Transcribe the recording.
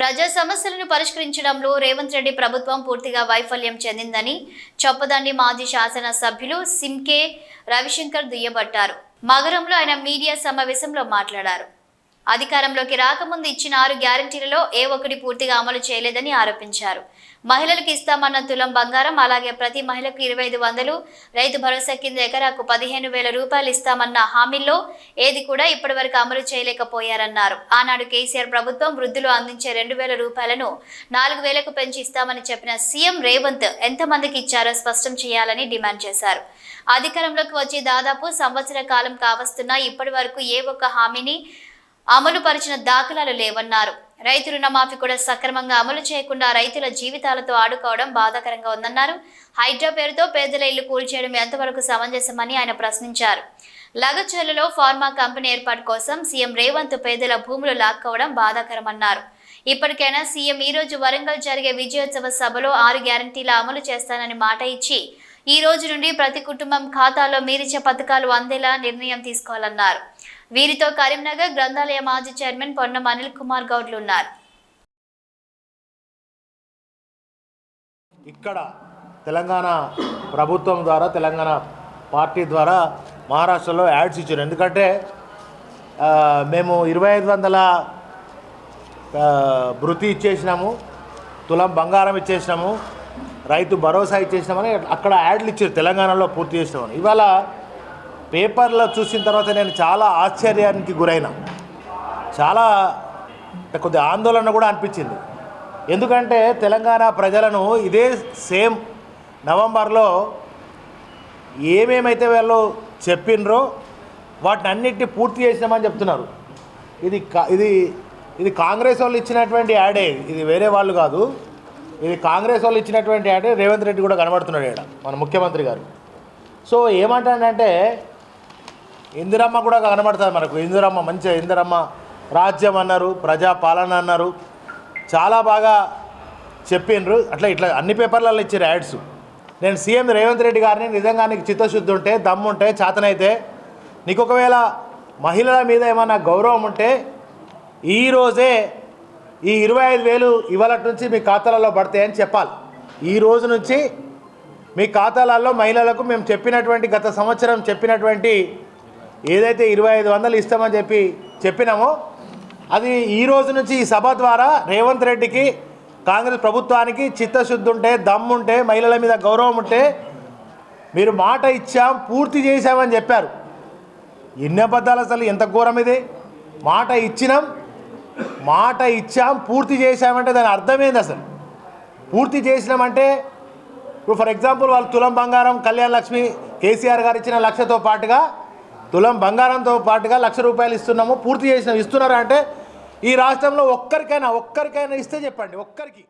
ప్రజా సమస్యలను పరిష్కరించడంలో రేవంత్ రెడ్డి ప్రభుత్వం పూర్తిగా వైఫల్యం చెందిందని చొప్పదండి మాజీ శాసన సభ్యులు సింకే రవిశంకర్ దుయ్యబట్టారు. మగరంలో ఆయన మీడియా సమావేశంలో మాట్లాడారు. అధికారంలోకి రాకముందు ఇచ్చిన 6 గ్యారంటీలలో ఏ ఒక్కటి పూర్తిగా అమలు చేయలేదని ఆరోపించారు. మహిళలకు ఇస్తామన్న తులం బంగారం, అలాగే ప్రతి మహిళకు 2500, రైతు భరోసా కింద ఎకరాకు 15,000 రూపాయలు ఇస్తామన్న హామీల్లో ఏది కూడా ఇప్పటివరకు అమలు చేయలేకపోయారన్నారు. ఆనాడు కేసీఆర్ ప్రభుత్వం వృద్ధులు అందించే 2,000 రూపాయలను 4,000కు పెంచి ఇస్తామని చెప్పిన సీఎం రేవంత్ ఎంతమందికి ఇచ్చారో స్పష్టం చేయాలని డిమాండ్ చేశారు. అధికారంలోకి వచ్చి దాదాపు సంవత్సర కాలం కావస్తున్నా ఇప్పటి వరకు ఏ ఒక్క హామీని అమలు పరిచిన దాఖలాలు లేవన్నారు. రైతు రుణమాఫీ కూడా సక్రమంగా అమలు చేయకుండా రైతుల జీవితాలతో ఆడుకోవడం బాధాకరంగా ఉందన్నారు. హైడ్రా పేరుతో పేదల ఇల్లు కూల్చేయడం ఎంతవరకు సమంజసమని ఆయన ప్రశ్నించారు. లగచర్లలో ఫార్మా కంపెనీ ఏర్పాటు కోసం సీఎం రేవంత్ పేదల భూములు లాక్కోవడం బాధాకరమన్నారు. ఇప్పటికైనా సీఎం ఈ రోజు వరంగల్ జరిగే విజయోత్సవ సభలో 6 గ్యారంటీల అమలు చేస్తానని మాట ఇచ్చి ఈ రోజు నుండి ప్రతి కుటుంబం ఖాతాలో మీరిచ్చే పథకాలు అందేలా నిర్ణయం తీసుకోవాలన్నారు. వీరితో కరీంనగర్ గ్రంథాలయ మాజీ చైర్మన్ పొన్నం అనిల్ కుమార్ గౌడ్లు ఉన్నారు. ఇక్కడ తెలంగాణ ప్రభుత్వం ద్వారా, తెలంగాణ పార్టీ ద్వారా మహారాష్ట్రలో యాడ్స్ ఇచ్చారు. ఎందుకంటే మేము 2,500 భృతి ఇచ్చేసినాము, తులం బంగారం ఇచ్చేసినాము, రైతు భరోసా ఇచ్చేసినామని అక్కడ యాడ్లు ఇచ్చారు. తెలంగాణలో పూర్తి చేసినామని. ఇవాళ పేపర్లో చూసిన తర్వాత నేను చాలా ఆశ్చర్యానికి గురైన, చాలా కొద్దిగా ఆందోళన కూడా అనిపించింది. ఎందుకంటే తెలంగాణ ప్రజలను ఇదే సేమ్ నవంబర్లో ఏమేమైతే వాళ్ళు చెప్పినరో వాటిని అన్నిటిని పూర్తి చేసినామని చెప్తున్నారు. ఇది కాంగ్రెస్ వాళ్ళు ఇచ్చినటువంటి యాడే, ఇది వేరే వాళ్ళు కాదు. ఇది కాంగ్రెస్ వాళ్ళు ఇచ్చినటువంటి యాడే. రేవంత్ రెడ్డి కూడా కనబడుతున్నాడు ఇక్కడ, మన ముఖ్యమంత్రి గారు. సో ఏమంటాడంటే ఇందిరమ్మ కూడా కనబడుతుంది మనకు. ఇందిరమ్మ మంచిగా, ఇందిరమ్మ రాజ్యం అన్నారు, ప్రజాపాలన అన్నారు, చాలా బాగా చెప్పిండ్రు. ఇట్లా అన్ని పేపర్లలో ఇచ్చారు యాడ్స్. నేను సీఎం రేవంత్ రెడ్డి గారిని నిజంగా నీకు చిత్తశుద్ధి ఉంటే, దమ్ముంటే, చేతనైతే, నీకు ఒకవేళ మహిళల మీద ఏమన్నా గౌరవం ఉంటే ఈరోజే ఈ 25,000 ఇవాళ నుంచి మీ ఖాతాలలో పడతాయని చెప్పాలి. ఈ రోజు నుంచి మీ ఖాతాలలో మహిళలకు మేము చెప్పినటువంటి, గత సంవత్సరం చెప్పినటువంటి ఏదైతే 2,500 ఇస్తామని చెప్పినామో అది ఈ రోజు నుంచి ఈ సభ ద్వారా రేవంత్ రెడ్డికి, కాంగ్రెస్ ప్రభుత్వానికి చిత్తశుద్ధి ఉంటే, దమ్ముంటే, మహిళల మీద గౌరవం ఉంటే, మీరు మాట ఇచ్చాం పూర్తి చేశామని చెప్పారు. ఎన్ని అబద్ధాలు అసలు, ఎంత ఘోరం ఇది. మాట ఇచ్చాం పూర్తి చేశామంటే దాని అర్థమైంది. అసలు పూర్తి చేసినామంటే ఇప్పుడు ఫర్ ఎగ్జాంపుల్ వాళ్ళు తులం బంగారం, కళ్యాణ లక్ష్మి కేసీఆర్ గారు ఇచ్చిన 1,00,000తో పాటుగా తులం బంగారంతో పాటుగా 1,00,000 రూపాయలు ఇస్తున్నాము, పూర్తి చేసినాం. ఇస్తున్నారా అంటే ఈ రాష్ట్రంలో ఒక్కరికైనా ఇస్తే చెప్పండి, ఒక్కరికి.